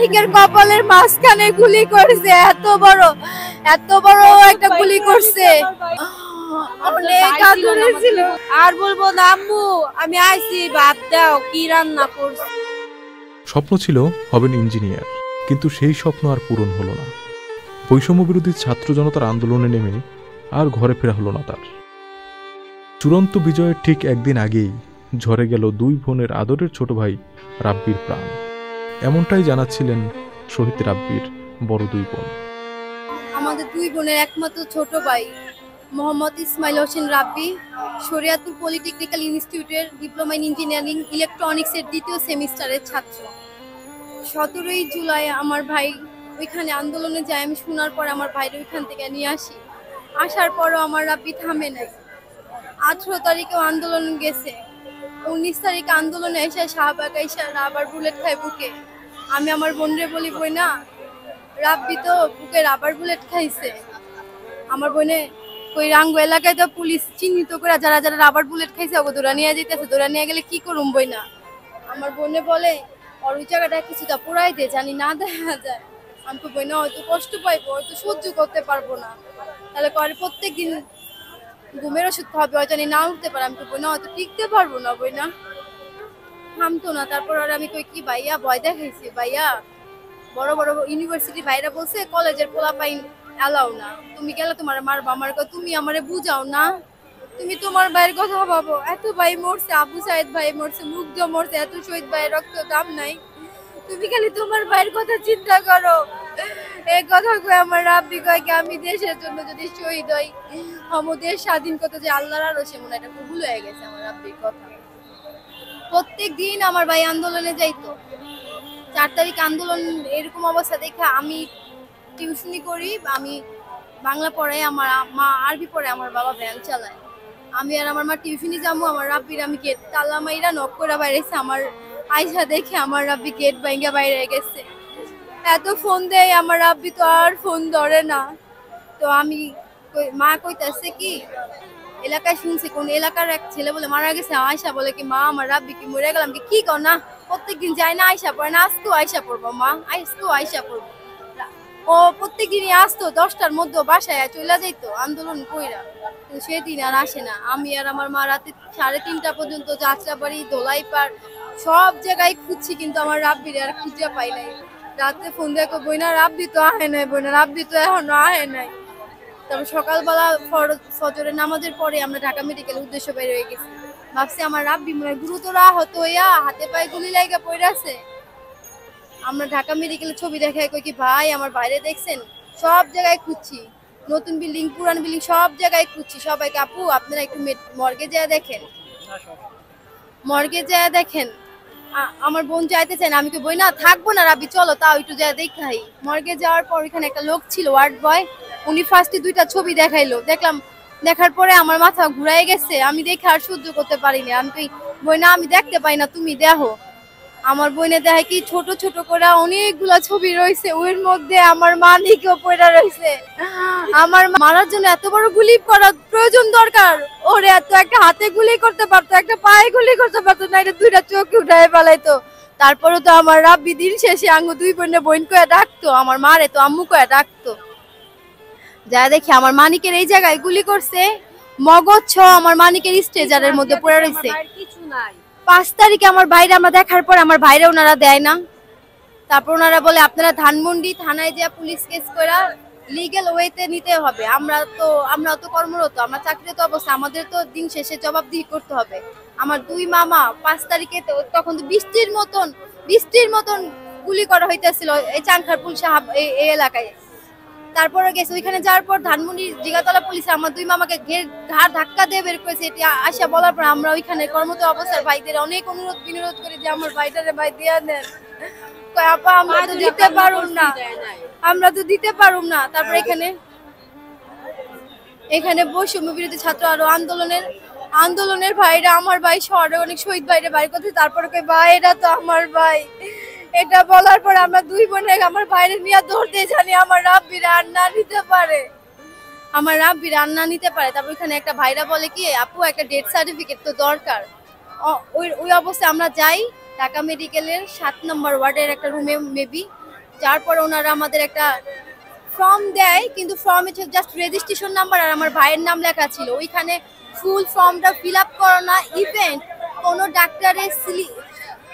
মানিকের কপালের মাঝখানে গুলি করছে, এত বড় একটা গুলি করছে। অনেক আদরে ছিল। আর বলবো না আম্মু, আমি আইছি, ভাত দাও, কি রান্না করছো। স্বপ্ন ছিল হবেন ইঞ্জিনিয়ার, কিন্তু সেই স্বপ্ন আর পূরণ হলো না। বৈষম্য বিরোধী ছাত্র জনতার আন্দোলনে নেমে আর ঘরে ফেরা হলো না তার। চূড়ান্ত বিজয়ের ঠিক একদিন আগেই ঝরে গেল দুই বোনের আদরের ছোট ভাই রাব্বির প্রাণ। এমনটাই জানাচ্ছিলেন শহীদ রাব্বির বড় দুই বোন। আমাদের দুই বোনের একমাত্র ছোট ভাই মোহাম্মদ ইসমাইল হোসেন রাব্বি শরিয়াতুল পলিটেকনিক্যাল ইনস্টিটিউটের ডিপ্লোমা ইন ইঞ্জিনিয়ারিং ইলেকট্রনিক্সের দ্বিতীয় সেমিস্টারের ছাত্র। 17ই জুলাই আমার ভাই ওইখানে আন্দোলনে যায়। আমি শোনার পর আমার ভাইরে ওইখান থেকে নিয়ে আসি। আসার পরও আমার রাব্বি থামে নাই। 18 তারিখেও আন্দোলন গেছে, 19 তারিখে আন্দোলনে এসে শাহবাগ এসে রাবার বুলেট খায় বুকে। আমি আমার বোনরে বলি, বই না, রাব্বি তো বুকে রাবার বুলেট খাইছে। আমার বোনে ওই রাঙ্গু এলাকায় তো পুলিশ চিহ্নিত করে যারা যারা রাবার বুলেট খাইছে ওকে ধরে নিয়ে যেতেছে। ধরে নিয়ে গেলে কি করুম, বই না। আমার বোনে বলে ওর ওই জায়গাটা কিছুটা পোড়াই দে, জানি না দেখা যায়। আমি তো বই না, হয়তো কষ্ট পাইবো, হয়তো সহ্য করতে পারবো না। তাহলে করে প্রত্যেকদিন ঘুমের ওষুধ খাওয়াবে, হয়তো না উঠতে পারে। আমি তো বই না, হয়তো টিকতে পারবো না, বই না। থামতো না। তারপর আর আমি কই কি ভাইয়া ভয় দেখাইছি, ভাইয়া বড় বড় ইউনিভার্সিটি ভাইরা বলছে কলেজের পোলাপাইন এলাও না, তুমি গেলে তোমার মারবা। আমার তুমি আমারে বুঝাও না, তুমি তোমার ভাইয়ের কথা ভাবো। এত ভাই মরছে, আবু সাইদ ভাই মরছে, মুগ্ধ মরছে, এত শহীদ ভাইয়ের রক্ত দাম নাই, তুমি খালি তোমার ভাইয়ের কথা চিন্তা করো। এই কথা কয়ে আমার রাব্বি কয় কি আমি দেশের জন্য যদি শহীদ হই, আমাদের স্বাধীন করতে যে আল্লাহর আরশে মনে একটা কবুল হয়ে গেছে আমার রাব্বির কথা। প্রত্যেক দিন আমার ভাই আন্দোলনে যাইতো। 4 তারিখ আন্দোলন এরকম অবস্থা দেখে আমি টিউশনি করি, আমি বাংলা পড়াই, আমার মা আরবি পড়ে, আমার বাবা ভ্যান চালায়। আমি আর আমার মা টিউশনি যাবো, আমার রাব্বির আমি গেট তালা মাইরা নক করে বাইরেছে। আমার আয়সা দেখে আমার রাব্বি গেট ভাঙা বাইরে গেছে। এত ফোন দেয় আমার রাব্বি তো আর ফোন ধরে না। তো আমি মা কইতাছে কি এলাকায় শুনছি কোন এলাকার এক ছেলে বলে মারা গেছে। আয়সা বলে কি মা আমার রাব্বি কি মরে গেলাম, কি কর না, প্রত্যেকদিন যায় না আয়সা পড়ে না, আজকেও আয়সা পড়বো মা, আজকেও আয়সা পড়বো। ও প্রত্যেকদিনই আসতো, 10টার মধ্যে বাসায় চলে যাইতো আন্দোলন কইরা, কিন্তু সেদিন আর আসে না। আমি আর আমার মা রাতে 3:30টা পর্যন্ত যাত্রাবাড়ি, দোলাইপাড় সব জায়গায় খুঁজছি, কিন্তু আমার রাব্বির আর খুঁজে পাই নাই। রাতে ফোন দেখো, বইনা রাব্বি তো আহে নাই, বইনা রাব্বি তো এখনো আহে নাই। তারপর সকালবেলা ফজরের নামাজের পরে আমরা ঢাকা মেডিকেলের উদ্দেশ্যে বের হয়ে গেছি। ভাবছি আমার রাব্বি মনে গুরুতর আহত হইয়া হাতে পায়ে গুলি লাগা পড়ে আছে। আমরা ঢাকা মেডিকেলের ছবি দেখাই কই কি ভাই আমার বাইরে দেখছেন, সব জায়গায় খুঁজছি, নতুন বিল্ডিং পুরান বিল্ডিং সব জায়গায় খুঁজছি। সবাইকে আপু আপনারা একটু মর্গে যেয়ে দেখেন, মর্গে যেয়ে দেখেন। আমার বোন যাইতে চায় না, আমি তো বই না থাকবো না রাব্বি চলো তাও একটু যা দেখাই। মর্গে যাওয়ার পর ওইখানে একটা লোক ছিল ওয়ার্ড বয়, উনি ফার্স্টে 2টা ছবি দেখাইলো। দেখলাম, দেখার পরে আমার মাথা ঘুরাই গেছে, আমি দেখে আর সহ্য করতে পারিনি। আমি কই বই না আমি দেখতে পাই না, তুমি দেখো। আমার বোনে দেখে কি ছোট ছোট করে অনেকগুলা ছবি রয়েছে, ওর মধ্যে আমার মানিকও পড়া রয়েছে। আমার মারার জন্য এত বড় গুলি করার প্রয়োজন দরকার, ওরে এত একটা হাতে গুলি করতে পারতো, একটা পায়ে গুলি করতে পারতো না, এটা 2টা চোখে উঠায় ফেলাইতো। তারপরে তো আমার রাব্বি দিন শেষে আঙ্গু দুই বোনে বোন কয়ে ডাকতো, আমার মারে তো আম্মু কয়ে ডাকতো। যা দেখি আমার মানিকের এই জায়গায় গুলি করছে, মগজ আমার মানিকের স্ট্রেচারের মধ্যে পড়ে রয়েছে। 5 তারিখে আমার ভাইরা আমরা দেখার পর আমার ভাইরা ওনারা দেয় না। তারপর ওনারা বলে আপনারা ধানমন্ডি থানায় যা পুলিশ কেস করে লিগ্যাল ওয়েতে নিতে হবে। আমরা তো কর্মরত, আমরা চাকরিরত অবস্থা, আমাদের তো দিন শেষে জবাবদিহি করতে হবে। আমার দুই মামা 5 তারিখে তখন তো বৃষ্টির মতন গুলি করা হইতেছিল এই চাংখারপুল সাহাব এই এলাকায়। তারপরে গেছে ওইখানে যাওয়ার পর ধানমন্ডি জিগাতলা পুলিশে আমার দুই মামাকে ঘাড় ধাক্কা দিয়ে বের করেছে। এটি আসা বলার পর আমরা ওইখানে কর্মরত অবস্থার ভাইদের অনেক অনুরোধ বিনোরোধ করে যে আমার ভাইটারে ভাই দিয়ে দেন। আপা আমরা তো দিতে পারুম না। তারপর এখানে বৈষম্য বিরোধী ছাত্র আরো আন্দোলনের ভাইরা আমার ভাই শহরে অনেক শহীদ ভাইরে বাড়ি করতে, তারপরে ভাই এটা তো আমার ভাই। এটা বলার পর আমরা দুই বোনে আমার ভাইরে নিয়ে ধরতে জানি আমার রাব্বি রান্না নিতে পারে, তারপর ওইখানে একটা ভাইরা বলে কি আপু একটা ডেথ সার্টিফিকেট তো দরকার। ওই অবস্থায় আমরা যাই ঢাকা মেডিকেলের 7 নম্বর ওয়ার্ডের একটা রুমে, মেবি যার পরে ওনারা আমাদের একটা ফর্ম দেয়, কিন্তু ফর্মে জাস্ট রেজিস্ট্রেশন নাম্বার আর আমার ভাইয়ের নাম লেখা ছিল। ওইখানে ফুল ফর্মটা ফিল আপ করো না, ইভেন কোনো ডাক্তারের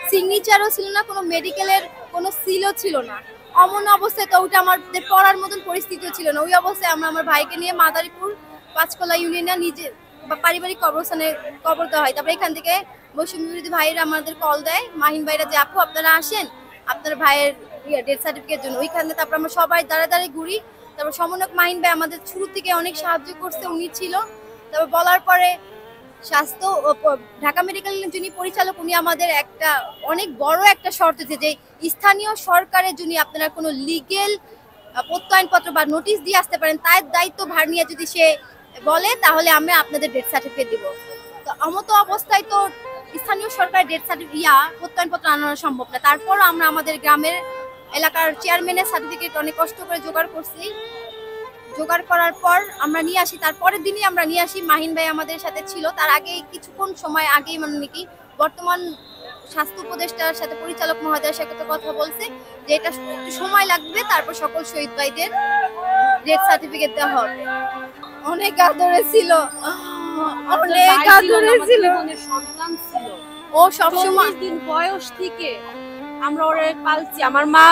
সিগনেচারও ছিল না, কোনো মেডিকেলের কোনো সিলও ছিল না। এমন অবস্থায় তো ওইটা আমাদের পড়ার মতন পরিস্থিতিও ছিল না। ওই অবস্থায় আমরা আমার ভাইকে নিয়ে মাদারীপুর পাঁচকলা ইউনিয়নে নিজে পারিবারিক কবরস্থানে কবর দেওয়া হয়। তারপরে এখান থেকে বৈষম্য বিরোধী ভাইয়েরা আমাদের কল দেয়, মাহিন ভাইরা, যে আপু আপনারা আসেন আপনার ভাইয়ের ডেথ সার্টিফিকেট জন্য। ওইখানে তারপর আমরা সবাই দাঁড়ায় দাঁড়ায় ঘুরি। তারপর সমন্বয়ক মাহিন ভাই আমাদের শুরু থেকে অনেক সাহায্য করছে, উনি ছিল। তারপর বলার পরে স্বাস্থ্য ঢাকা মেডিকেল যিনি পরিচালক, উনি আমাদের একটা অনেক বড় একটা শর্ত দিয়েছে যে স্থানীয় সরকারের যদি আপনারা কোনো লিগেল প্রত্যয়নপত্র বা নোটিশ দিয়ে আসতে পারেন, তার দায়িত্ব ভার নিয়ে যদি সে বলে তাহলে আমরা আপনাদের ডেথ সার্টিফিকেট দিব। তো আমতো অবস্থায় তো স্থানীয় সরকারের ডেথ সার্টিফিকেট প্রত্যয়নপত্র আনানো সম্ভব না। তারপর আমরা আমাদের গ্রামের এলাকার চেয়ারম্যানের সার্টিফিকেট অনেক কষ্ট করে জোগাড় করছি। জোগাড় করার পর আমরা নিয়ে আসি, তারপরের দিনই আমরা নিয়ে আসি। মাহিন ভাই আমাদের সাথে ছিল, তার আগে কিছুক্ষণ সময় আগেই মানে নাকি বর্তমান স্বাস্থ্য উপদেষ্টার সাথে পরিচালক মহোদয়ের সাথে কথা বলছে যে এটা একটু সময় লাগবে, তারপর সকল শহীদ ভাইদের ডেথ সার্টিফিকেট দেওয়া হবে। অনেক আদরে ছিল, অনেক আদরে ছিল, সন্তান ছিল। ও সবসময় দিন বয়স থেকে আমরা ওরে পালছি। আমার মা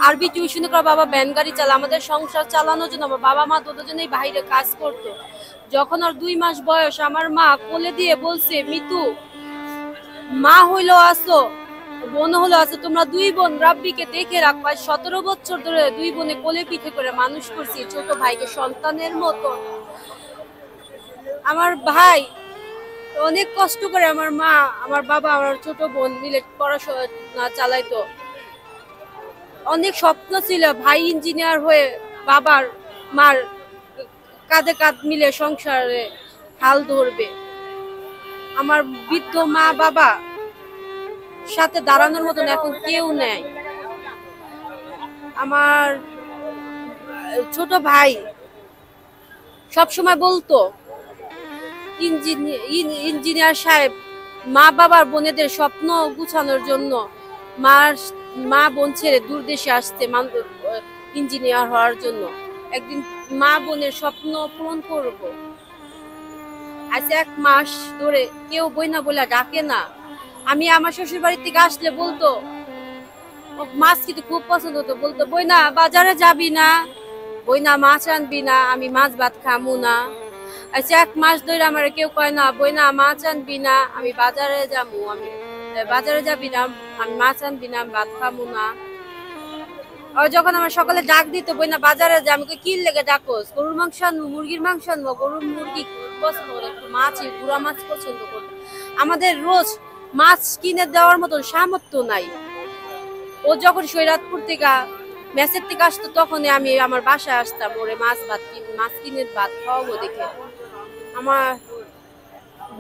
আরবি টিউশন করে, বাবা ভ্যান গাড়ি চালা। আমাদের সংসার চালানোর জন্য আমার বাবা মা দুজনেই বাইরে কাজ করতো। যখন ওর 2 মাস বয়স, আমার মা কোলে দিয়ে বলছে, মিতু মা হইলো আসো, বোন হলো আসো, তোমরা 2 বোন রাব্বিকে দেখে রাখবা। 17 বছর ধরে 2 বোনে কোলে পিঠে করে মানুষ করছি, ছোট ভাইকে সন্তানের মতো। আমার ভাই অনেক কষ্ট করে, আমার মা, আমার বাবা, আমার ছোট বোন মিলে পড়াশোনা চালাইতো। অনেক স্বপ্ন ছিল ভাই ইঞ্জিনিয়ার হয়ে বাবার মার কাঁধে কাঁধ মিলে সংসারে হাল ধরবে। আমার বৃদ্ধ মা বাবা সাথে দাঁড়ানোর মতন এখন কেউ নেই। আমার ছোট ভাই সবসময় বলতো, ইঞ্জিনিয়ার সাহেব মা বাবার বোনেদের স্বপ্ন গুছানোর জন্য মা বোন ছেড়ে দূর দেশে আসছে ইঞ্জিনিয়ার হওয়ার জন্য। একদিন মা বোনের স্বপ্ন পূরণ করব। আজ 1 মাস ধরে কেউ বইনা বলে ডাকে না। আমি আমার শ্বশুর বাড়ি থেকে আসলে বলতো, মাছ কিন্তু খুব পছন্দ হতো, বলতো বইনা বাজারে যাবি না, বইনা মাছ আনবি না, আমি মাছ ভাত খামু না। আচ্ছা 1 মাস ধরে আমার কেউ কয় না, বইনা মাছ আনবি না, আমি বাজারে যাবো, আমি বাজারে যাবি না, আমি মাছ আনবি না, আমি ভাত খামু না। আর যখন আমার সকালে ডাক দিত, বইনা বাজারে যা, আমি কি লেগে ডাকোস, গরুর মাংস আনবো, মুরগির মাংস আনবো, গরুর মুরগি পছন্দ করে, একটু মাছ, গুড়া মাছ পছন্দ করতো। আমাদের রোজ মাছ কিনে দেওয়ার মতন সামর্থ্য নাই। ও যখন সৈরাতপুর থেকে মেসের থেকে আসতো, তখনই আমি আমার বাসায় আসতাম, ওরে মাছ কিনে ভাত খাওয়াবো দেখে। আমার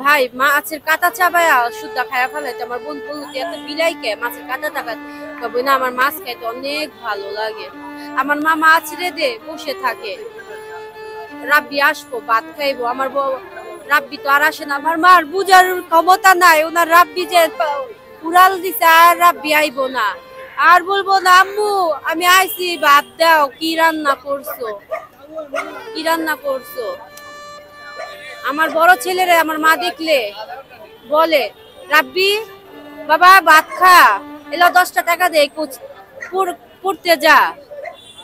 ভাই মাছের কাঁটা চাবায়া শুদ্ধা খায়া ফেলাইতো। আমার বোন বলতো, এত বিলাই কে মাছের কাঁটা টাকা, তবে না আমার মাছ খাইতে অনেক ভালো লাগে। আমার মা মাছ রেঁধে বসে থাকে, রাব্বি আসবো ভাত খাইবো। আমার রাব্বি তো আর আসে না, আমার মার বুঝার ক্ষমতা নাই, ওনার রাব্বি যে উড়াল দিছে আর রাব্বি আইবো না। আর বলবো না, আম্মু আমি আইছি ভাত দাও, কি রান্না করছো, কি রান্না করছো। আমার বড় ছেলেরে আমার মা দেখলে বলে, রাব্বি বাবা ভাত খা, এলো 10টা টাকা দে, পড়তে যা।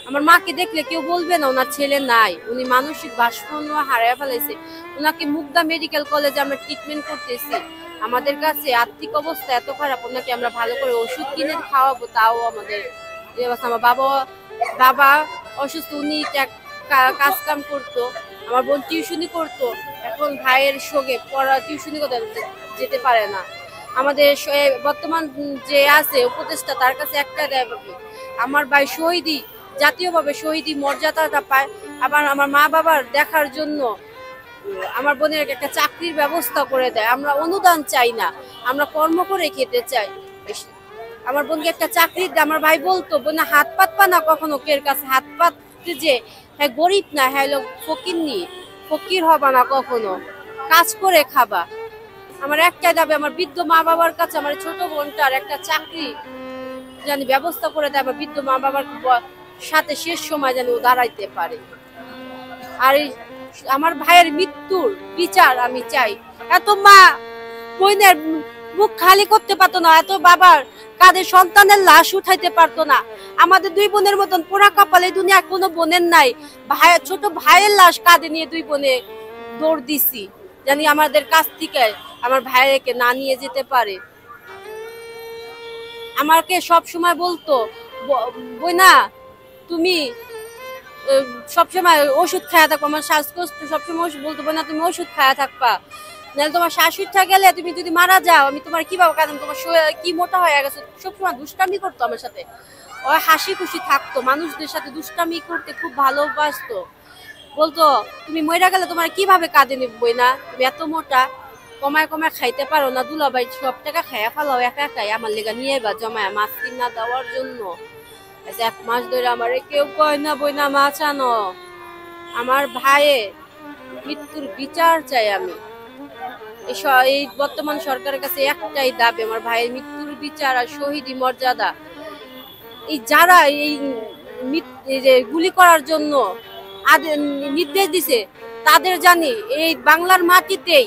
আমার মাকে দেখলে কেউ বলবে না ওনার ছেলে নাই, উনি মানসিক ভারসাম্য হারিয়ে ফেলেছে। ওনাকে মুগদা মেডিকেল কলেজে আমরা ট্রিটমেন্ট করতেছি। আমাদের কাছে আর্থিক অবস্থা এত খারাপ, ওনাকে আমরা ভালো করে ওষুধ কিনে খাওয়াবো, তাও আমাদের আমার বাবা অসুস্থ, উনি কাজ কাম করতো, আমার বোন টিউশনি করতো। এখন ভাইয়ের সঙ্গে পড়া টিউশনি করতে যেতে পারে না। আমাদের বর্তমান যে আছে উপদেষ্টা, তার কাছে একটা দেয়, আমার ভাই শহীদি জাতীয়ভাবে শহীদি মর্যাদাটা পায়। আবার আমার মা বাবার দেখার জন্য আমার বোনের একটা চাকরির ব্যবস্থা করে দেয়। আমরা অনুদান চাই না, আমরা কর্ম করে খেতে চাই। আমার বোনকে একটা চাকরি দেয়। আমার ভাই বলতো, বোনা হাত পাতবা না কখনো কের কাছে, হাত পাততে যে হ্যাঁ গরিব না, হ্যাঁ লোক ফকির হবা না কখনো, কাজ করে খাবা। আমার একটাই দাবি, আমার বৃদ্ধ মা বাবার কাছে আমার ছোট বোনটার একটা চাকরি জানি ব্যবস্থা করে দেয়, বা বৃদ্ধ মা বাবার সাথে শেষ সময় যেন ও দাঁড়াইতে পারে। আর আমার ভাইয়ের মৃত্যুর বিচার আমি চাই। এত মা বোনের মুখ খালি করতে পারতো না, এত বাবার কাঁধে সন্তানের লাশ উঠাইতে পারতো না। আমাদের দুই বোনের মতন পোড়া কপালে দুনিয়া কোনো বোনের নাই। ভাই, ছোট ভাইয়ের লাশ কাঁধে নিয়ে দুই বোনে দৌড় দিছি, জানি আমাদের কাছ থেকে আমার ভাইকে না নিয়ে যেতে পারে। আমাকে সব সময় বলতো, বইনা তুমি সবসময় ওষুধ খায়া থাকবা, আমার শ্বাসকষ্ট সবসময় বলতো, বইনা তুমি ওষুধ খায়া থাকবা, নাহলে তোমার শ্বাস উঠা গেলে তুমি যদি মারা যাও আমি তোমার কিভাবে কাঁদাম, তোমার কি মোটা হয়ে গেছে। সবসময় দুষ্টামি করতো আমার সাথে, ও হাসি খুশি থাকতো, মানুষদের সাথে দুষ্টামি করতে খুব ভালোবাসতো। বলতো তুমি মইরা গেলে তোমার কিভাবে কাঁদে নিবই না, তুমি এত মোটা, কমায় কমায় খাইতে পারো না, দুলাভাই সব টাকা খাইয়া ফেলাও একা একাই, আমার লেগা নিয়ে বা জমায় মাছ কিনা দেওয়ার জন্য। 1 মাস ধরে আমার কেউ কয় না বইনা মাছ আনো। আমার ভাইয়ের মৃত্যুর বিচার চাই আমি। এই বর্তমান সরকারের কাছে একটাই দাবি, আমার ভাইয়ের মৃত্যুর বিচার আর শহীদি মর্যাদা। এই যারা এই গুলি করার জন্য নির্দেশ দিছে, তাদের জানি এই বাংলার মাটিতেই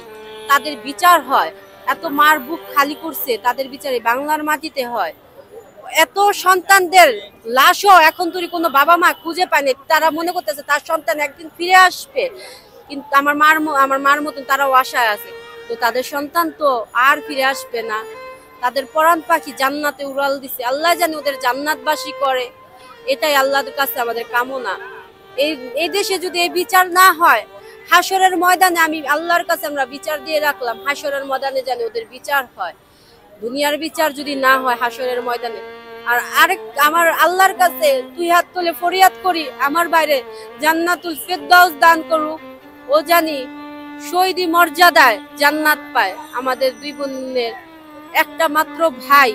তাদের বিচার হয়। এত মার বুক খালি করছে, তাদের বিচার এই বাংলার মাটিতে হয়। এত সন্তানদের লাশও এখন তুই কোনো বাবা মা খুঁজে পায়নি, তারা মনে করতেছে তার সন্তান একদিন ফিরে আসবে, কিন্তু আমার মার মতন তারাও আশায় আছে, তো তাদের সন্তান তো আর ফিরে আসবে না। তাদের পরাণ পাখি জান্নাতে উড়াল দিছে, আল্লাহ জানে ওদের জান্নাতবাসী করে, এটাই আল্লাহর কাছে আমাদের কামনা। এই দেশে যদি এই বিচার না হয়, হাসরের ময়দানে আমি আল্লাহর কাছে আমরা বিচার দিয়ে রাখলাম, হাসরের ময়দানে জানি ওদের বিচার হয়। দুনিয়ার বিচার যদি না হয় হাসরের ময়দানে, আর আরেক আমার আল্লাহর কাছে 2 হাত তুলে ফরিয়াদ করি, আমার বাইরে জান্নাতুল ফেরদাউস দান করুক, ও জানি শহীদি মর্যাদায় জান্নাত পায়। আমাদের দুই বোনের একটা মাত্র ভাই